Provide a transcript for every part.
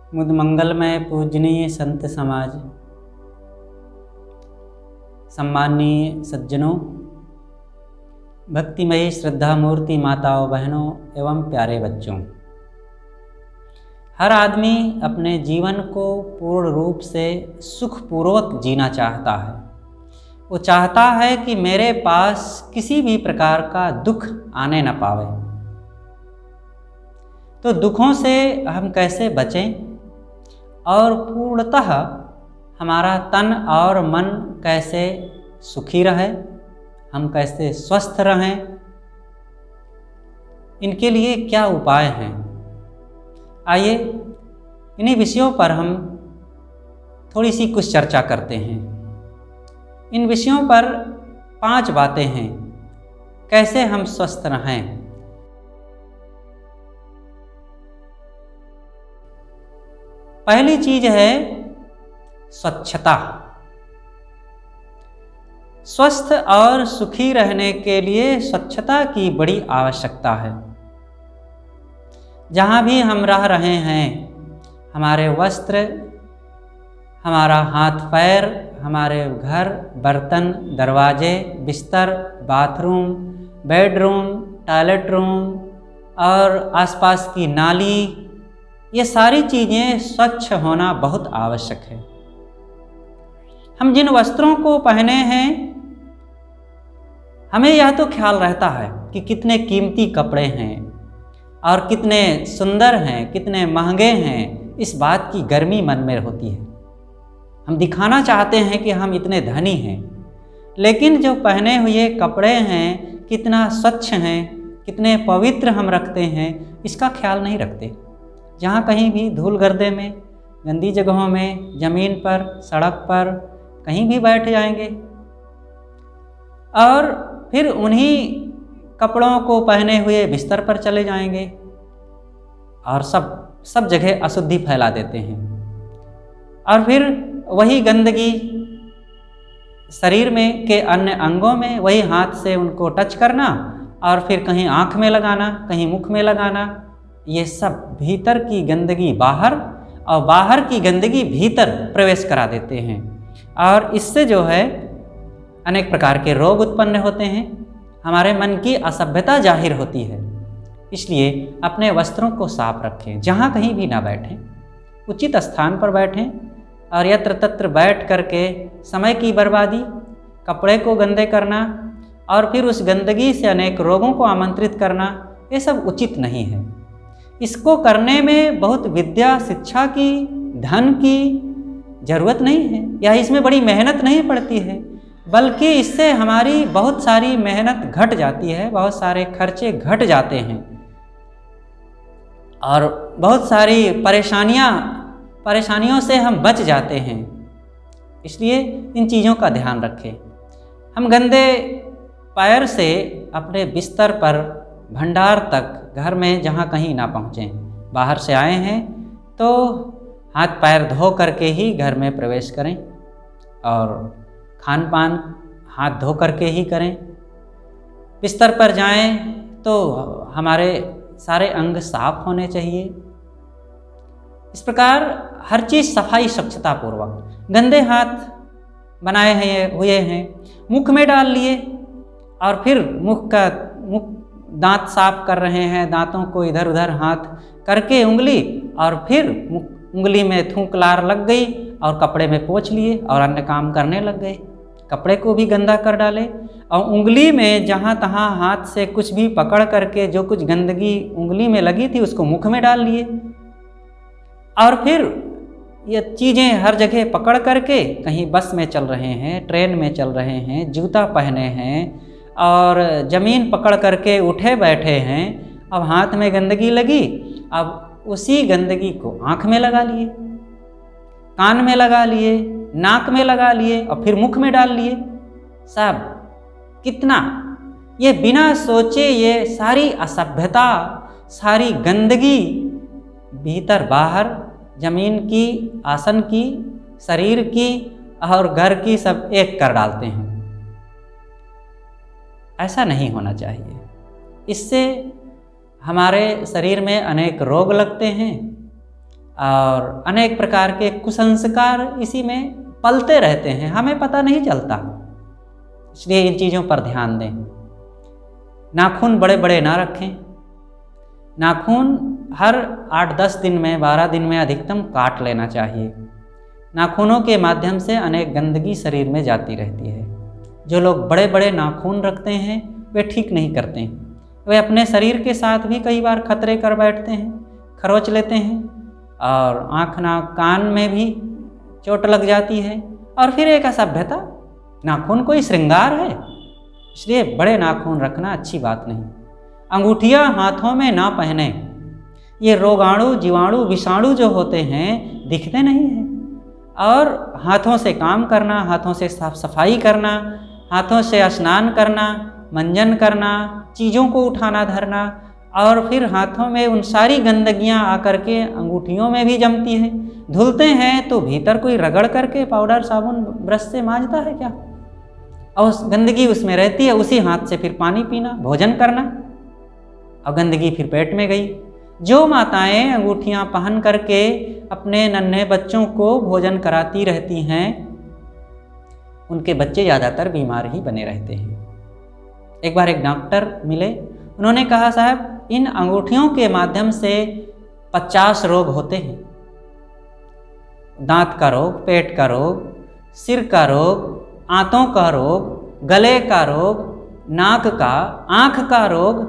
मुद मंगलमय पूजनीय संत समाज, सम्माननीय सज्जनों, भक्तिमयी श्रद्धा मूर्ति माताओं, बहनों एवं प्यारे बच्चों, हर आदमी अपने जीवन को पूर्ण रूप से सुखपूर्वक जीना चाहता है। वो चाहता है कि मेरे पास किसी भी प्रकार का दुख आने न पावे। तो दुखों से हम कैसे बचें और पूर्णतः हमारा तन और मन कैसे सुखी रहे, हम कैसे स्वस्थ रहें, इनके लिए क्या उपाय हैं। आइए इन्हीं विषयों पर हम थोड़ी सी कुछ चर्चा करते हैं। इन विषयों पर 5 बातें हैं, कैसे हम स्वस्थ रहें। पहली चीज है स्वच्छता। स्वस्थ और सुखी रहने के लिए स्वच्छता की बड़ी आवश्यकता है। जहाँ भी हम रह रहे हैं, हमारे वस्त्र, हमारा हाथ पैर, हमारे घर, बर्तन, दरवाजे, बिस्तर, बाथरूम, बेडरूम, टॉयलेट रूम और आसपास की नाली, ये सारी चीज़ें स्वच्छ होना बहुत आवश्यक है। हम जिन वस्त्रों को पहने हैं, हमें यह तो ख्याल रहता है कि कितने कीमती कपड़े हैं और कितने सुंदर हैं, कितने महंगे हैं। इस बात की गर्मी मन में होती है। हम दिखाना चाहते हैं कि हम इतने धनी हैं, लेकिन जो पहने हुए कपड़े हैं कितना स्वच्छ हैं, कितने पवित्र हम रखते हैं, इसका ख्याल नहीं रखते। जहाँ कहीं भी धूल गर्दे में, गंदी जगहों में, ज़मीन पर, सड़क पर कहीं भी बैठ जाएंगे और फिर उन्हीं कपड़ों को पहने हुए बिस्तर पर चले जाएंगे और सब जगह अशुद्धि फैला देते हैं। और फिर वही गंदगी शरीर में के अन्य अंगों में, वही हाथ से उनको टच करना और फिर कहीं आँख में लगाना, कहीं मुख में लगाना, ये सब भीतर की गंदगी बाहर और बाहर की गंदगी भीतर प्रवेश करा देते हैं और इससे जो है अनेक प्रकार के रोग उत्पन्न होते हैं। हमारे मन की असभ्यता जाहिर होती है। इसलिए अपने वस्त्रों को साफ रखें, जहाँ कहीं भी ना बैठें, उचित स्थान पर बैठें और यत्र तत्र बैठ करके समय की बर्बादी, कपड़े को गंदे करना और फिर उस गंदगी से अनेक रोगों को आमंत्रित करना, ये सब उचित नहीं है। इसको करने में बहुत विद्या, शिक्षा की, धन की जरूरत नहीं है या इसमें बड़ी मेहनत नहीं पड़ती है, बल्कि इससे हमारी बहुत सारी मेहनत घट जाती है, बहुत सारे खर्चे घट जाते हैं और बहुत सारी परेशानियों से हम बच जाते हैं। इसलिए इन चीज़ों का ध्यान रखें। हम गंदे पैर से अपने बिस्तर पर, भंडार तक, घर में जहाँ कहीं ना पहुँचें। बाहर से आए हैं तो हाथ पैर धो करके ही घर में प्रवेश करें और खान पान हाथ धो करके ही करें। बिस्तर पर जाएं तो हमारे सारे अंग साफ होने चाहिए। इस प्रकार हर चीज़ सफाई, स्वच्छता पूर्वक। गंदे हाथ बनाए हुए हैं, मुख में डाल लिए और फिर मुख दांत साफ कर रहे हैं, दांतों को इधर उधर हाथ करके उंगली, और फिर उंगली में थूक लार लग गई और कपड़े में पोंछ लिए और अन्य काम करने लग गए। कपड़े को भी गंदा कर डाले और उंगली में जहाँ तहाँ हाथ से कुछ भी पकड़ करके जो कुछ गंदगी उंगली में लगी थी उसको मुख में डाल लिए और फिर ये चीज़ें हर जगह पकड़ करके, कहीं बस में चल रहे हैं, ट्रेन में चल रहे हैं, जूता पहने हैं और ज़मीन पकड़ करके उठे बैठे हैं। अब हाथ में गंदगी लगी, अब उसी गंदगी को आँख में लगा लिए, कान में लगा लिए, नाक में लगा लिए और फिर मुख में डाल लिए। सब कितना ये बिना सोचे ये सारी असभ्यता, सारी गंदगी भीतर बाहर, जमीन की, आसन की, शरीर की और घर की सब एक कर डालते हैं। ऐसा नहीं होना चाहिए। इससे हमारे शरीर में अनेक रोग लगते हैं और अनेक प्रकार के कुसंस्कार इसी में पलते रहते हैं, हमें पता नहीं चलता। इसलिए इन चीज़ों पर ध्यान दें। नाखून बड़े बड़े ना रखें। नाखून हर 8-10 दिन में, 12 दिन में अधिकतम काट लेना चाहिए। नाखूनों के माध्यम से अनेक गंदगी शरीर में जाती रहती है। जो लोग बड़े बड़े नाखून रखते हैं वे ठीक नहीं करते हैं। वे अपने शरीर के साथ भी कई बार खतरे कर बैठते हैं, खरोच लेते हैं और आँख नाक कान में भी चोट लग जाती है। और फिर एक असभ्यता, नाखून कोई श्रृंगार है, इसलिए बड़े नाखून रखना अच्छी बात नहीं। अंगूठियाँ हाथों में ना पहने। ये रोगाणु, जीवाणु, विषाणु जो होते हैं दिखते नहीं हैं। और हाथों से काम करना, हाथों से साफ सफाई करना, हाथों से स्नान करना, मंजन करना, चीज़ों को उठाना धरना, और फिर हाथों में उन सारी गंदगियां आकर के अंगूठियों में भी जमती हैं। धुलते हैं तो भीतर कोई रगड़ करके पाउडर साबुन ब्रश से मांजता है क्या? और गंदगी उसमें रहती है। उसी हाथ से फिर पानी पीना, भोजन करना, और गंदगी फिर पेट में गई। जो माताएं अंगूठियां पहन करके अपने नन्हे बच्चों को भोजन कराती रहती हैं, उनके बच्चे ज़्यादातर बीमार ही बने रहते हैं। एक बार एक डॉक्टर मिले, उन्होंने कहा, साहब इन अंगूठियों के माध्यम से 50 रोग होते हैं। दांत का रोग, पेट का रोग, सिर का रोग, आंतों का रोग, गले का रोग, नाक का, आँख का रोग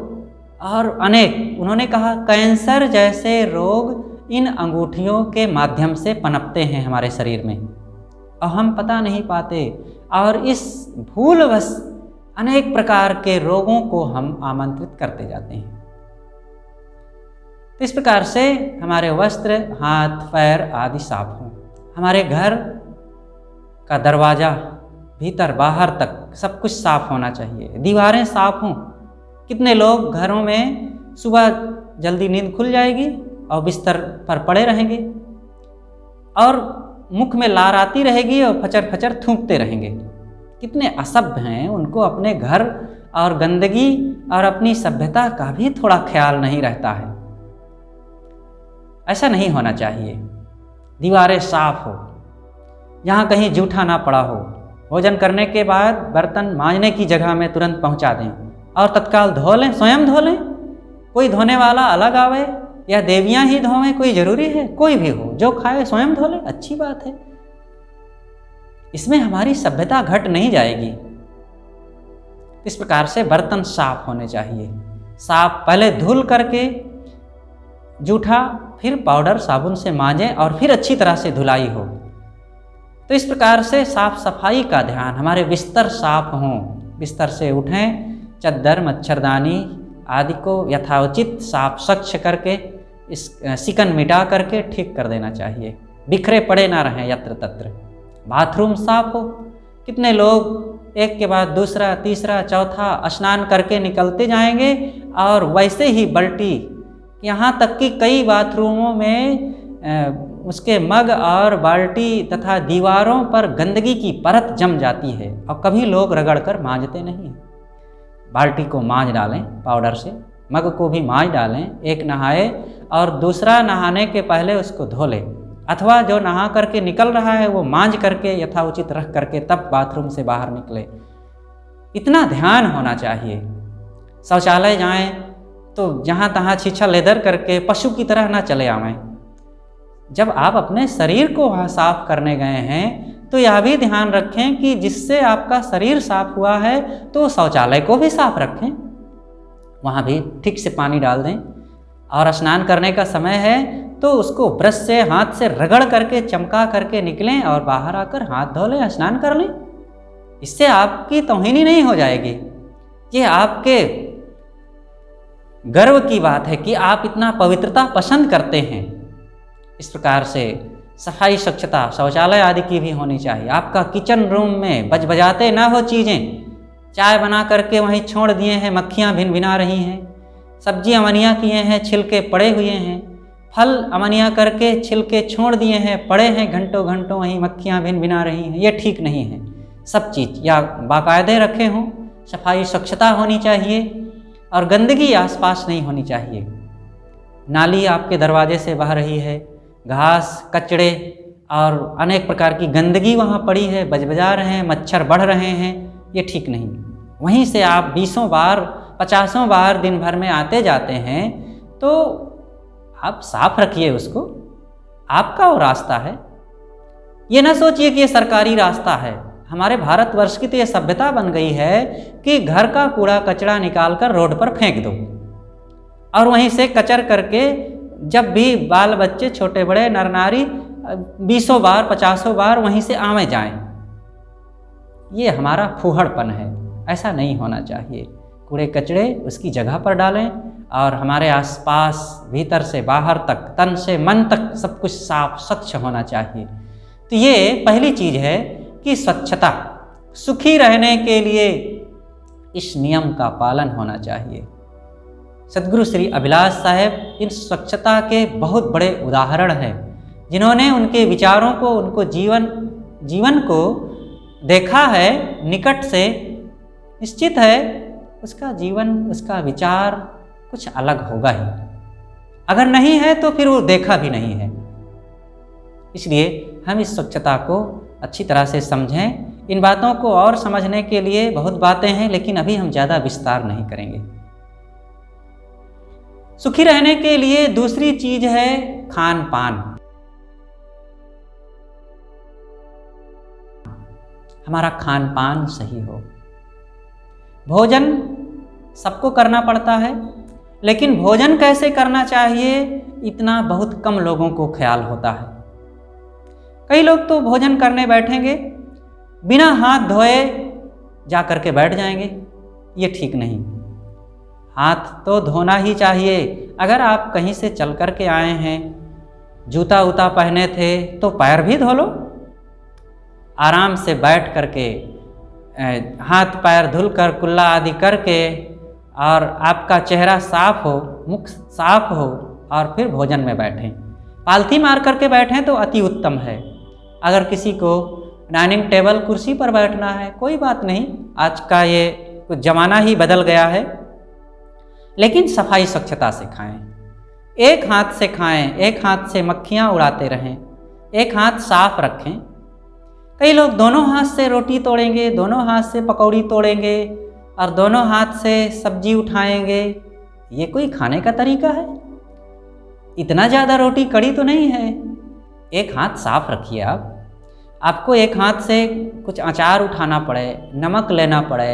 और अनेक, उन्होंने कहा कैंसर जैसे रोग इन अंगूठियों के माध्यम से पनपते हैं हमारे शरीर में और हम पता नहीं पाते। और इस भूलवश अनेक प्रकार के रोगों को हम आमंत्रित करते जाते हैं। तो इस प्रकार से हमारे वस्त्र, हाथ, पैर आदि साफ हों। हमारे घर का दरवाज़ा भीतर बाहर तक सब कुछ साफ होना चाहिए। दीवारें साफ हों। कितने लोग घरों में सुबह जल्दी नींद खुल जाएगी और बिस्तर पर पड़े रहेंगे और मुख में लार आती रहेगी और फचर फचर थूकते रहेंगे। कितने असभ्य हैं, उनको अपने घर और गंदगी और अपनी सभ्यता का भी थोड़ा ख्याल नहीं रहता है। ऐसा नहीं होना चाहिए। दीवारें साफ हो, यहाँ कहीं जूठा ना पड़ा हो। भोजन करने के बाद बर्तन मांजने की जगह में तुरंत पहुँचा दें और तत्काल धो लें, स्वयं धो लें। कोई धोने वाला अलग आवे या देवियाँ ही धोवें, कोई ज़रूरी है? कोई भी हो, जो खाए स्वयं धो ले, अच्छी बात है। इसमें हमारी सभ्यता घट नहीं जाएगी। इस प्रकार से बर्तन साफ होने चाहिए। साफ पहले धुल करके जूठा, फिर पाउडर साबुन से मांजें और फिर अच्छी तरह से धुलाई हो। तो इस प्रकार से साफ सफाई का ध्यान, हमारे बिस्तर साफ हों। बिस्तर से उठें, चद्दर, मच्छरदानी आदि को यथाउचित साफ स्वच्छ करके इस सिकन मिटा करके ठीक कर देना चाहिए। बिखरे पड़े ना रहें यत्र तत्र। बाथरूम साफ हो। कितने लोग एक के बाद दूसरा, तीसरा, चौथा स्नान करके निकलते जाएंगे और वैसे ही बल्टी, यहाँ तक कि कई बाथरूमों में उसके मग और बाल्टी तथा दीवारों पर गंदगी की परत जम जाती है और कभी लोग रगड़ कर मांजते नहीं। बाल्टी को मांज डालें पाउडर से, मग को भी मांज डालें, एक नहाए और दूसरा नहाने के पहले उसको धो लें, अथवा जो नहा करके निकल रहा है वो मांज करके यथाउचित रख करके तब बाथरूम से बाहर निकले। इतना ध्यान होना चाहिए। शौचालय जाएं तो जहाँ तहाँ छीछा लेदर करके पशु की तरह ना चले आवें। जब आप अपने शरीर को वहाँ साफ करने गए हैं तो यह भी ध्यान रखें कि जिससे आपका शरीर साफ हुआ है तो शौचालय को भी साफ रखें, वहाँ भी ठीक से पानी डाल दें। और स्नान करने का समय है तो उसको ब्रश से, हाथ से रगड़ करके, चमका करके निकलें और बाहर आकर हाथ धो लें, स्नान कर लें। इससे आपकी तौहीनी नहीं हो जाएगी। ये आपके गर्व की बात है कि आप इतना पवित्रता पसंद करते हैं। इस प्रकार से सफाई, स्वच्छता शौचालय आदि की भी होनी चाहिए। आपका किचन रूम में बजबजाते ना हो चीज़ें। चाय बना करके वहीं छोड़ दिए हैं, मक्खियाँ भिन भिना रही हैं। सब्जी अमनिया किए हैं, छिलके पड़े हुए हैं। फल अमनिया करके छिलके छोड़ दिए हैं, पड़े हैं घंटों घंटों, वहीं मक्खियाँ भिन भिना रही हैं। ये ठीक नहीं है। सब चीज़ या बाकायदे रखे हों, सफाई स्वच्छता होनी चाहिए और गंदगी आसपास नहीं होनी चाहिए। नाली आपके दरवाजे से बह रही है, घास कचड़े और अनेक प्रकार की गंदगी वहाँ पड़ी है, बजबजा रहे हैं, मच्छर बढ़ रहे हैं, ये ठीक नहीं। वहीं से आप 20 बार 50 बार दिन भर में आते जाते हैं, तो आप साफ रखिए उसको, आपका वो रास्ता है। ये ना सोचिए कि ये सरकारी रास्ता है। हमारे भारतवर्ष की तो ये सभ्यता बन गई है कि घर का कूड़ा कचरा निकाल कर रोड पर फेंक दो और वहीं से कचर करके जब भी बाल बच्चे छोटे बड़े नर नारी 20 बार 50 बार वहीं से आवे जाएं। ये हमारा फूहड़पन है, ऐसा नहीं होना चाहिए। कूड़े कचड़े उसकी जगह पर डालें और हमारे आसपास भीतर से बाहर तक, तन से मन तक सब कुछ साफ स्वच्छ होना चाहिए। तो ये पहली चीज़ है कि स्वच्छता, सुखी रहने के लिए इस नियम का पालन होना चाहिए। सद्गुरु श्री अभिलाष साहेब इन स्वच्छता के बहुत बड़े उदाहरण हैं, जिन्होंने उनके विचारों को, उनको जीवन को देखा है निकट से। निश्चित है उसका जीवन, उसका विचार कुछ अलग होगा ही, अगर नहीं है तो फिर वो देखा भी नहीं है। इसलिए हम इस स्वच्छता को अच्छी तरह से समझें। इन बातों को और समझने के लिए बहुत बातें हैं, लेकिन अभी हम ज़्यादा विस्तार नहीं करेंगे। सुखी रहने के लिए दूसरी चीज है खान पान। हमारा खान पान सही हो। भोजन सबको करना पड़ता है, लेकिन भोजन कैसे करना चाहिए इतना बहुत कम लोगों को ख्याल होता है। कई लोग तो भोजन करने बैठेंगे, बिना हाथ धोए जा कर के बैठ जाएंगे। ये ठीक नहीं, हाथ तो धोना ही चाहिए। अगर आप कहीं से चल कर के आए हैं, जूता उता पहने थे तो पैर भी धो लो। आराम से बैठ कर के हाथ पैर धुल कर कुल्ला आदि करके, और आपका चेहरा साफ हो, मुख साफ हो, और फिर भोजन में बैठें। पालथी मार करके बैठें तो अति उत्तम है। अगर किसी को डाइनिंग टेबल कुर्सी पर बैठना है, कोई बात नहीं, आज का ये कुछ ज़माना ही बदल गया है, लेकिन सफाई स्वच्छता से खाएं। एक हाथ से खाएं, एक हाथ से मक्खियाँ उड़ाते रहें, एक हाथ साफ रखें। कई लोग दोनों हाथ से रोटी तोड़ेंगे, दोनों हाथ से पकौड़ी तोड़ेंगे और दोनों हाथ से सब्जी उठाएंगे। ये कोई खाने का तरीका है? इतना ज़्यादा रोटी कड़ी तो नहीं है। एक हाथ साफ रखिए। आपको एक हाथ से कुछ अचार उठाना पड़े, नमक लेना पड़े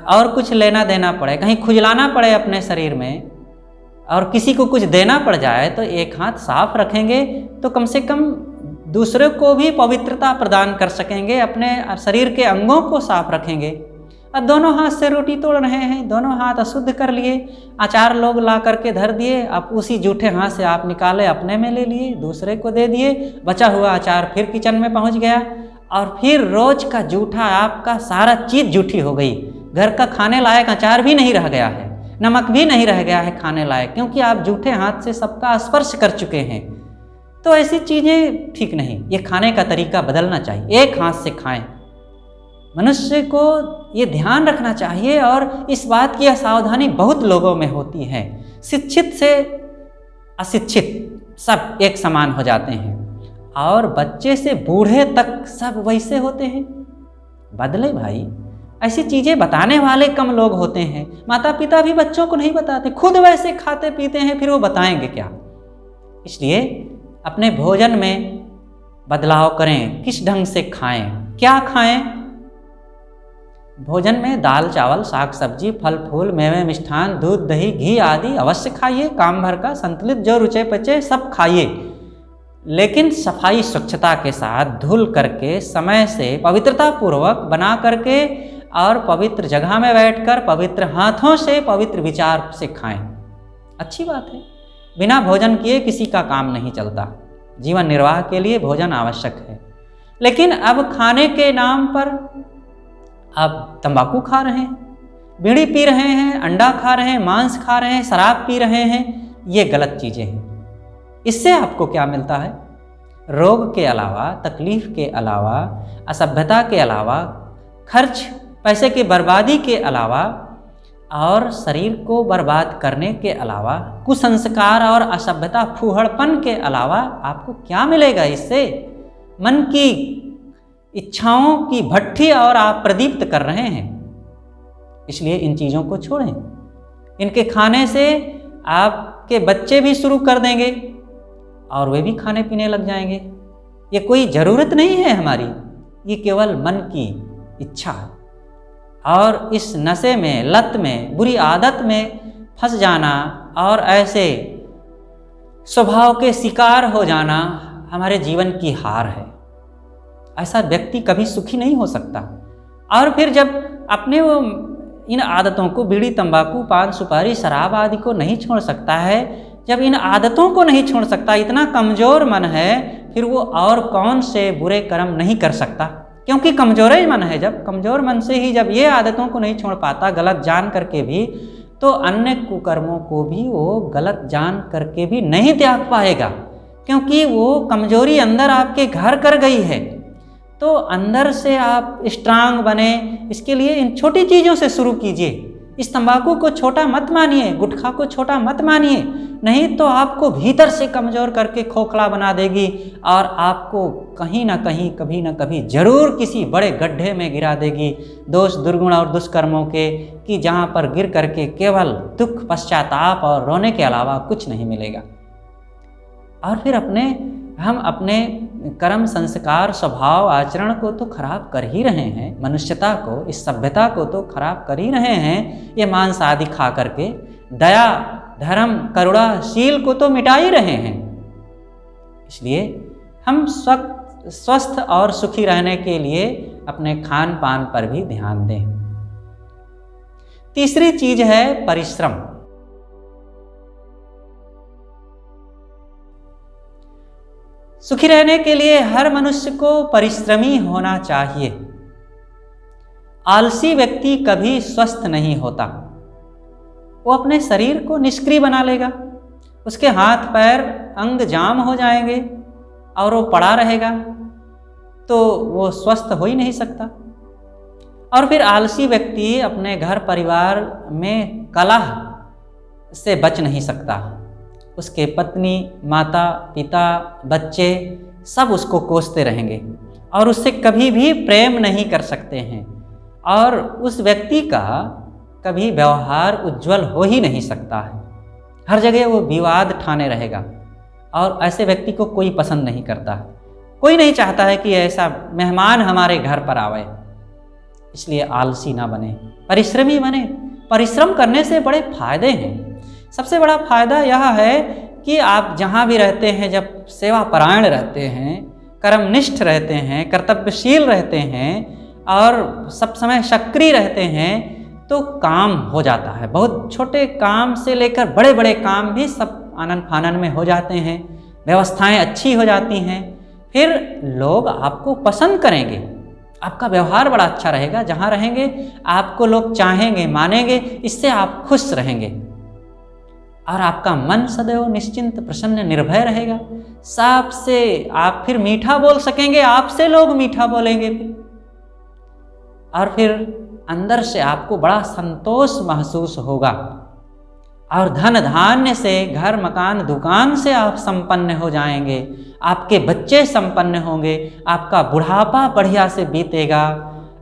और कुछ लेना देना पड़े, कहीं खुजलाना पड़े अपने शरीर में और किसी को कुछ देना पड़ जाए, तो एक हाथ साफ रखेंगे तो कम से कम दूसरे को भी पवित्रता प्रदान कर सकेंगे, अपने शरीर के अंगों को साफ रखेंगे। अब दोनों हाथ से रोटी तोड़ रहे हैं, दोनों हाथ अशुद्ध कर लिए, अचार लोग ला करके धर दिए, अब उसी जूठे हाथ से आप निकाले, अपने में ले लिए, दूसरे को दे दिए, बचा हुआ अचार फिर किचन में पहुंच गया और फिर रोज का जूठा, आपका सारा चीज़ जूठी हो गई। घर का खाने लायक अचार भी नहीं रह गया है, नमक भी नहीं रह गया है खाने लायक, क्योंकि आप जूठे हाथ से सबका स्पर्श कर चुके हैं। तो ऐसी चीज़ें ठीक नहीं, ये खाने का तरीका बदलना चाहिए। एक हाथ से खाएं। मनुष्य को ये ध्यान रखना चाहिए, और इस बात की असावधानी बहुत लोगों में होती है। शिक्षित से अशिक्षित सब एक समान हो जाते हैं, और बच्चे से बूढ़े तक सब वैसे होते हैं। बदले भाई, ऐसी चीज़ें बताने वाले कम लोग होते हैं। माता पिता भी बच्चों को नहीं बताते, खुद वैसे खाते पीते हैं, फिर वो बताएंगे क्या? इसलिए अपने भोजन में बदलाव करें। किस ढंग से खाएं, क्या खाएं? भोजन में दाल चावल साग सब्जी फल फूल मेवे मिष्ठान दूध दही घी आदि अवश्य खाइए, काम भर का संतुलित जो रुचे पचे सब खाइए, लेकिन सफाई स्वच्छता के साथ धुल करके समय से पवित्रता पूर्वक बना करके और पवित्र जगह में बैठकर पवित्र हाथों से पवित्र विचार से खाएं। अच्छी बात है। बिना भोजन किए किसी का काम नहीं चलता। जीवन निर्वाह के लिए भोजन आवश्यक है, लेकिन अब खाने के नाम पर आप तंबाकू खा रहे हैं, बीड़ी पी रहे हैं, अंडा खा रहे हैं, मांस खा रहे हैं, शराब पी रहे हैं। ये गलत चीज़ें हैं। इससे आपको क्या मिलता है? रोग के अलावा, तकलीफ के अलावा, असभ्यता के अलावा, खर्च पैसे की बर्बादी के अलावा और शरीर को बर्बाद करने के अलावा, कुसंस्कार और असभ्यता फूहड़पन के अलावा आपको क्या मिलेगा इससे? मन की इच्छाओं की भट्ठी और आप प्रदीप्त कर रहे हैं। इसलिए इन चीज़ों को छोड़ें। इनके खाने से आपके बच्चे भी शुरू कर देंगे और वे भी खाने पीने लग जाएंगे। ये कोई ज़रूरत नहीं है हमारी, ये केवल मन की इच्छा है। और इस नशे में, लत में, बुरी आदत में फंस जाना और ऐसे स्वभाव के शिकार हो जाना हमारे जीवन की हार है। ऐसा व्यक्ति कभी सुखी नहीं हो सकता। और फिर जब अपने वो इन आदतों को, बीड़ी, तंबाकू, पान, सुपारी, शराब आदि को नहीं छोड़ सकता है, जब इन आदतों को नहीं छोड़ सकता, इतना कमज़ोर मन है, फिर वो और कौन से बुरे कर्म नहीं कर सकता? क्योंकि कमज़ोर ही मन है। जब कमज़ोर मन से ही जब ये आदतों को नहीं छोड़ पाता, गलत जान करके भी, तो अन्य कुकर्मों को भी वो गलत जान करके भी नहीं त्याग पाएगा, क्योंकि वो कमज़ोरी अंदर आपके घर कर गई है। तो अंदर से आप स्ट्रांग बने, इसके लिए इन छोटी चीज़ों से शुरू कीजिए। इस तंबाकू को छोटा मत मानिए, गुटखा को छोटा मत मानिए, नहीं तो आपको भीतर से कमज़ोर करके खोखला बना देगी और आपको कहीं ना कहीं, कभी ना कभी जरूर किसी बड़े गड्ढे में गिरा देगी, दोष, दुर्गुण और दुष्कर्मों के, कि जहाँ पर गिर करके केवल दुख, पश्चाताप और रोने के अलावा कुछ नहीं मिलेगा। और फिर हम अपने कर्म, संस्कार, स्वभाव, आचरण को तो खराब कर ही रहे हैं, मनुष्यता को, इस सभ्यता को तो खराब कर ही रहे हैं। ये मांस आदि खा करके दया, धर्म, करुणा, शील को तो मिटा ही रहे हैं। इसलिए हम स्वस्थ और सुखी रहने के लिए अपने खान पान पर भी ध्यान दें। तीसरी चीज है परिश्रम। सुखी रहने के लिए हर मनुष्य को परिश्रमी होना चाहिए। आलसी व्यक्ति कभी स्वस्थ नहीं होता। वो अपने शरीर को निष्क्रिय बना लेगा, उसके हाथ पैर अंग जाम हो जाएंगे और वो पड़ा रहेगा, तो वो स्वस्थ हो ही नहीं सकता। और फिर आलसी व्यक्ति अपने घर परिवार में कलह से बच नहीं सकता। उसके पत्नी, माता, पिता, बच्चे सब उसको कोसते रहेंगे और उससे कभी भी प्रेम नहीं कर सकते हैं, और उस व्यक्ति का कभी व्यवहार उज्जवल हो ही नहीं सकता है। हर जगह वो विवाद ठाने रहेगा और ऐसे व्यक्ति को कोई पसंद नहीं करता। कोई नहीं चाहता है कि ऐसा मेहमान हमारे घर पर आवे। इसलिए आलसी ना बने, परिश्रमी बने। परिश्रम करने से बड़े फायदे हैं। सबसे बड़ा फायदा यह है कि आप जहाँ भी रहते हैं, जब सेवा परायण रहते हैं, कर्मनिष्ठ रहते हैं, कर्तव्यशील रहते हैं और सब समय सक्रिय रहते हैं, तो काम हो जाता है। बहुत छोटे काम से लेकर बड़े बड़े काम भी सब आनन फानन में हो जाते हैं, व्यवस्थाएं अच्छी हो जाती हैं। फिर लोग आपको पसंद करेंगे, आपका व्यवहार बड़ा अच्छा रहेगा। जहाँ रहेंगे आपको लोग चाहेंगे, मानेंगे, इससे आप खुश रहेंगे और आपका मन सदैव निश्चिंत, प्रसन्न, निर्भय रहेगा। सबसे आप फिर मीठा बोल सकेंगे, आपसे लोग मीठा बोलेंगे और फिर अंदर से आपको बड़ा संतोष महसूस होगा। और धन धान्य से, घर मकान दुकान से आप संपन्न हो जाएंगे, आपके बच्चे संपन्न होंगे, आपका बुढ़ापा बढ़िया से बीतेगा।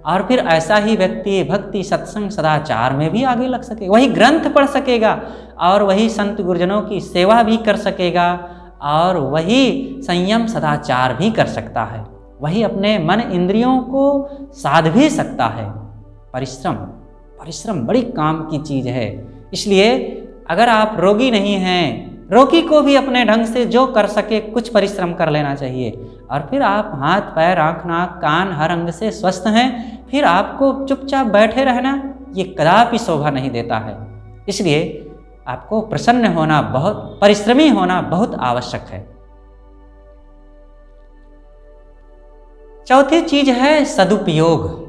और फिर ऐसा ही व्यक्ति भक्ति, सत्संग, सदाचार में भी आगे लग सकेगा। वही ग्रंथ पढ़ सकेगा और वही संत गुरुजनों की सेवा भी कर सकेगा और वही संयम, सदाचार भी कर सकता है। वही अपने मन इंद्रियों को साध भी सकता है। परिश्रम बड़ी काम की चीज़ है। इसलिए अगर आप रोगी नहीं हैं, रोगी को भी अपने ढंग से जो कर सके कुछ परिश्रम कर लेना चाहिए। और फिर आप हाथ पैर, आँख, नाक, कान हर अंग से स्वस्थ हैं, फिर आपको चुपचाप बैठे रहना ये कदापि शोभा नहीं देता है। इसलिए आपको प्रसन्न होना, बहुत परिश्रमी होना बहुत आवश्यक है। चौथी चीज है सदुपयोग।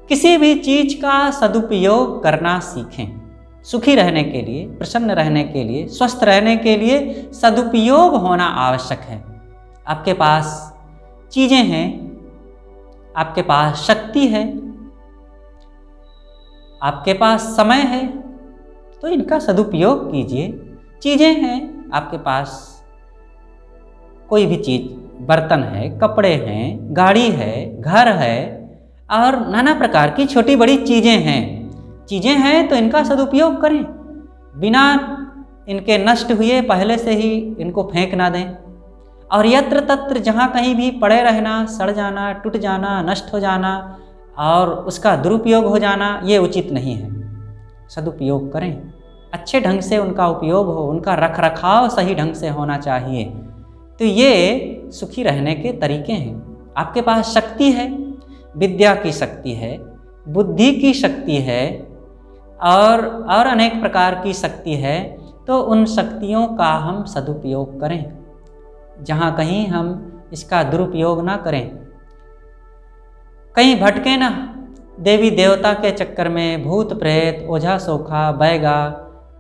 किसी भी चीज का सदुपयोग करना सीखें। सुखी रहने के लिए, प्रसन्न रहने के लिए, स्वस्थ रहने के लिए सदुपयोग होना आवश्यक है। आपके पास चीज़ें हैं, आपके पास शक्ति है, आपके पास समय है, तो इनका सदुपयोग कीजिए। चीज़ें हैं आपके पास, कोई भी चीज़, बर्तन है, कपड़े हैं, गाड़ी है, घर है और नाना प्रकार की छोटी बड़ी चीज़ें हैं। चीज़ें हैं तो इनका सदुपयोग करें, बिना इनके नष्ट हुए पहले से ही इनको फेंक ना दें। और यत्र तत्र जहाँ कहीं भी पड़े रहना, सड़ जाना, टूट जाना, नष्ट हो जाना और उसका दुरुपयोग हो जाना, ये उचित नहीं है। सदुपयोग करें, अच्छे ढंग से उनका उपयोग हो, उनका रख रखाव सही ढंग से होना चाहिए। तो ये सुखी रहने के तरीके हैं। आपके पास शक्ति है, विद्या की शक्ति है, बुद्धि की शक्ति है और अनेक प्रकार की शक्ति है, तो उन शक्तियों का हम सदुपयोग करें, जहाँ कहीं हम इसका दुरुपयोग ना करें। कहीं भटके ना, देवी देवता के चक्कर में, भूत प्रेत, ओझा सोखा, बैगा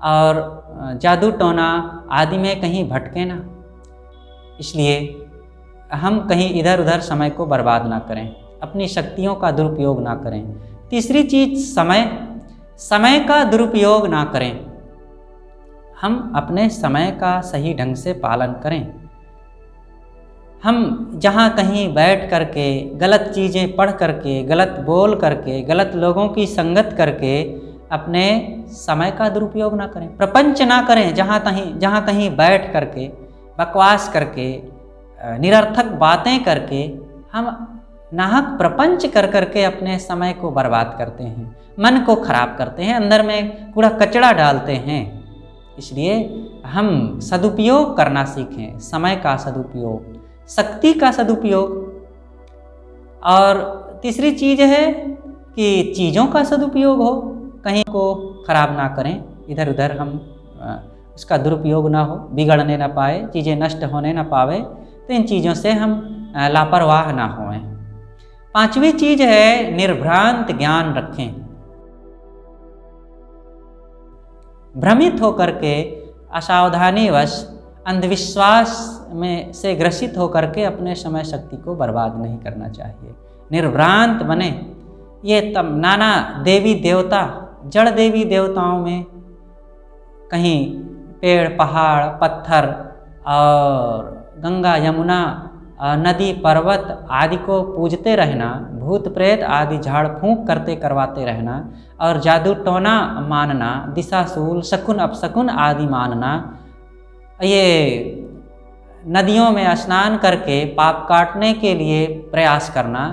और जादू टोना आदि में कहीं भटके ना। इसलिए हम कहीं इधर उधर समय को बर्बाद ना करें, अपनी शक्तियों का दुरुपयोग ना करें। तीसरी चीज़ समय का दुरुपयोग ना करें। हम अपने समय का सही ढंग से पालन करें। हम जहाँ कहीं बैठ करके गलत चीज़ें पढ़ करके, गलत बोल करके, गलत लोगों की संगत करके अपने समय का दुरुपयोग ना करें, प्रपंच ना करें। जहाँ कहीं बैठ करके बकवास करके, निरर्थक बातें करके हम नाहक प्रपंच कर करके अपने समय को बर्बाद करते हैं, मन को खराब करते हैं, अंदर में कूड़ा कचरा डालते हैं। इसलिए हम सदुपयोग करना सीखें, समय का सदुपयोग, शक्ति का सदुपयोग। और तीसरी चीज़ है कि चीज़ों का सदुपयोग हो, कहीं को खराब ना करें, इधर उधर हम उसका दुरुपयोग ना हो, बिगड़ने ना पाए, चीज़ें नष्ट होने ना पावे, तो इन चीज़ों से हम लापरवाह ना होएं। पांचवी चीज़ है निर्भ्रांत ज्ञान रखें। भ्रमित होकर के, असावधानीवश, अंधविश्वास में से ग्रसित होकर के अपने समय शक्ति को बर्बाद नहीं करना चाहिए। निर्भ्रांत बने। ये तब नाना देवी देवता, जड़ देवी देवताओं में कहीं पेड़, पहाड़, पत्थर और गंगा, यमुना, नदी, पर्वत आदि को पूजते रहना, भूत प्रेत आदि झाड़ फूंक करवाते रहना और जादू टोना मानना, दिशाशूल, शकुन अपशकुन आदि मानना, ये नदियों में स्नान करके पाप काटने के लिए प्रयास करना,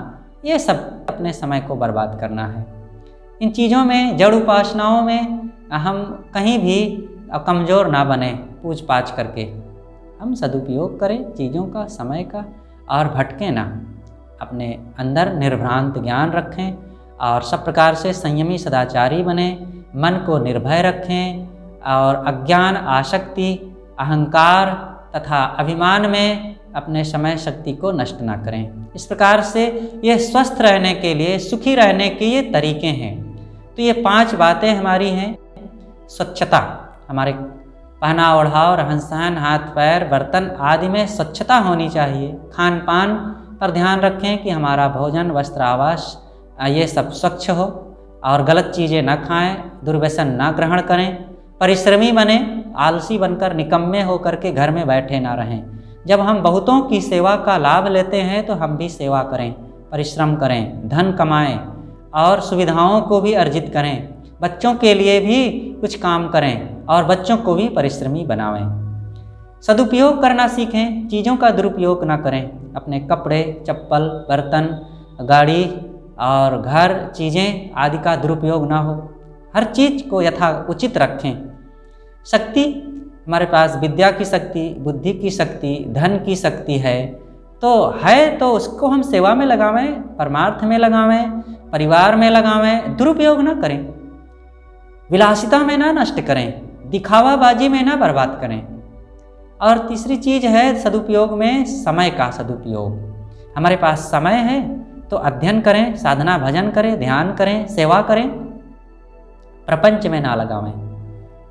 ये सब अपने समय को बर्बाद करना है। इन चीज़ों में, जड़ उपासनाओं में हम कहीं भी कमज़ोर ना बने, पूछ पाछ करके हम सदुपयोग करें चीज़ों का, समय का, और भटके ना। अपने अंदर निर्भ्रांत ज्ञान रखें और सब प्रकार से संयमी सदाचारी बने, मन को निर्भय रखें और अज्ञान, आसक्ति, अहंकार तथा अभिमान में अपने समय शक्ति को नष्ट ना करें। इस प्रकार से ये स्वस्थ रहने के लिए, सुखी रहने के ये तरीके हैं। तो ये 5 बातें हमारी हैं। स्वच्छता, हमारे पहना ओढ़ाव, रहन सहन, हाथ पैर, बर्तन आदि में स्वच्छता होनी चाहिए। खान पान पर ध्यान रखें कि हमारा भोजन, वस्त्र, आवास ये सब स्वच्छ हो और गलत चीज़ें न खाएं, दुर्व्यसन न ग्रहण करें। परिश्रमी बने, आलसी बनकर, निकम्मे होकर के घर में बैठे ना रहें। जब हम बहुतों की सेवा का लाभ लेते हैं तो हम भी सेवा करें, परिश्रम करें, धन कमाएं और सुविधाओं को भी अर्जित करें। बच्चों के लिए भी कुछ काम करें और बच्चों को भी परिश्रमी बनावें। सदुपयोग करना सीखें, चीज़ों का दुरुपयोग ना करें। अपने कपड़े, चप्पल, बर्तन, गाड़ी और घर, चीज़ें आदि का दुरुपयोग ना हो। हर चीज़ को यथा उचित रखें। शक्ति, हमारे पास विद्या की शक्ति, बुद्धि की शक्ति, धन की शक्ति है तो उसको हम सेवा में लगावें, परमार्थ में लगावें, परिवार में लगावें, दुरुपयोग ना करें, विलासिता में ना नष्ट करें, दिखावाबाजी में ना बर्बाद करें। और तीसरी चीज़ है सदुपयोग में समय का सदुपयोग। हमारे पास समय है तो अध्ययन करें, साधना भजन करें, ध्यान करें, सेवा करें, प्रपंच में ना लगावें,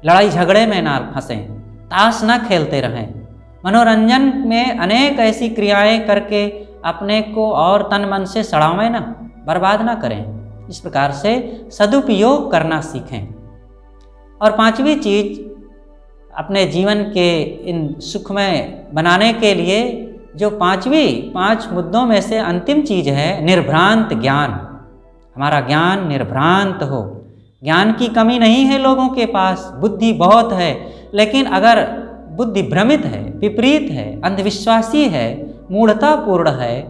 लड़ाई झगड़े में ना फंसें, ताश ना खेलते रहें, मनोरंजन में अनेक ऐसी क्रियाएं करके अपने को और तन मन से सड़ावें ना, बर्बाद ना करें। इस प्रकार से सदुपयोग करना सीखें। और पांचवी चीज, अपने जीवन के इन सुखमय बनाने के लिए जो पांच मुद्दों में से अंतिम चीज है निर्भ्रांत ज्ञान। हमारा ज्ञान निर्भ्रांत हो। ज्ञान की कमी नहीं है लोगों के पास, बुद्धि बहुत है, लेकिन अगर बुद्धि भ्रमित है, विपरीत है, अंधविश्वासी है, मूढ़तापूर्ण है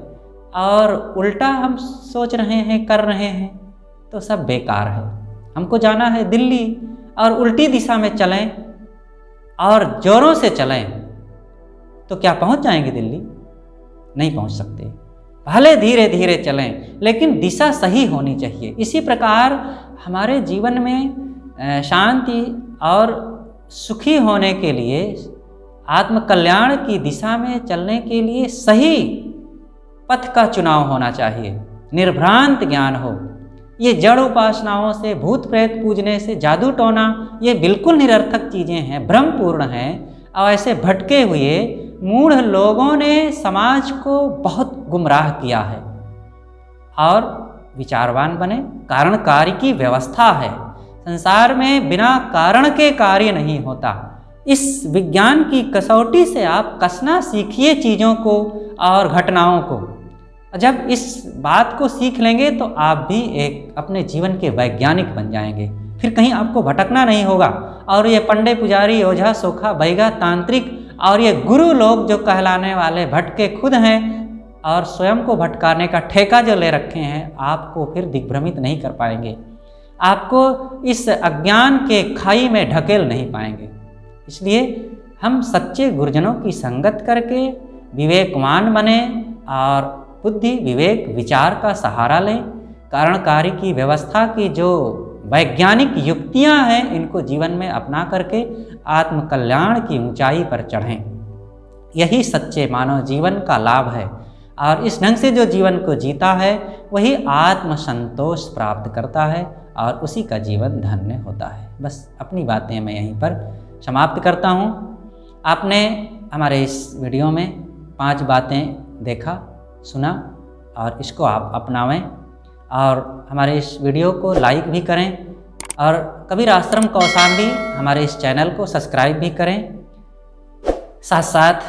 और उल्टा हम सोच रहे हैं, कर रहे हैं, तो सब बेकार है। हमको जाना है दिल्ली और उल्टी दिशा में चलें और जोरों से चलें तो क्या पहुंच जाएंगे दिल्ली? नहीं पहुंच सकते। भले धीरे धीरे चलें, लेकिन दिशा सही होनी चाहिए। इसी प्रकार हमारे जीवन में शांति और सुखी होने के लिए, आत्मकल्याण की दिशा में चलने के लिए सही पथ का चुनाव होना चाहिए, निर्भ्रांत ज्ञान हो। ये जड़ उपासनाओं से, भूत प्रेत पूजने से, जादू टोना, ये बिल्कुल निरर्थक चीज़ें हैं, भ्रमपूर्ण हैं। और ऐसे भटके हुए मूढ़ लोगों ने समाज को बहुत गुमराह किया है। और विचारवान बने, कारण कार्य की व्यवस्था है। संसार में बिना कारण के कार्य नहीं होता। इस विज्ञान की कसौटी से आप कसना सीखिए चीज़ों को और घटनाओं को। जब इस बात को सीख लेंगे तो आप भी एक अपने जीवन के वैज्ञानिक बन जाएंगे। फिर कहीं आपको भटकना नहीं होगा। और ये पंडे पुजारी, ओझा, सोखा, बैगा, तांत्रिक और ये गुरु लोग जो कहलाने वाले भटके खुद हैं और स्वयं को भटकाने का ठेका जो ले रखे हैं, आपको फिर दिग्भ्रमित नहीं कर पाएंगे, आपको इस अज्ञान के खाई में ढकेल नहीं पाएंगे। इसलिए हम सच्चे गुरुजनों की संगत करके विवेकवान बने और बुद्धि, विवेक, विचार का सहारा लें। कारणकारी की व्यवस्था की जो वैज्ञानिक युक्तियां हैं, इनको जीवन में अपना करके आत्मकल्याण की ऊंचाई पर चढ़ें। यही सच्चे मानव जीवन का लाभ है। और इस ढंग से जो जीवन को जीता है वही आत्मसंतोष प्राप्त करता है और उसी का जीवन धन्य होता है। बस अपनी बातें मैं यहीं पर समाप्त करता हूँ। आपने हमारे इस वीडियो में 5 बातें देखा, सुना और इसको आप अपनावें और हमारे इस वीडियो को लाइक भी करें और कबीर आश्रम कौशाम्बी हमारे इस चैनल को सब्सक्राइब भी करें। साथ साथ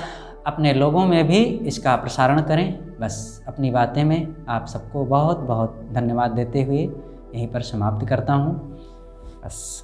अपने लोगों में भी इसका प्रसारण करें। बस अपनी बातें में आप सबको बहुत बहुत धन्यवाद देते हुए यहीं पर समाप्त करता हूँ। बस।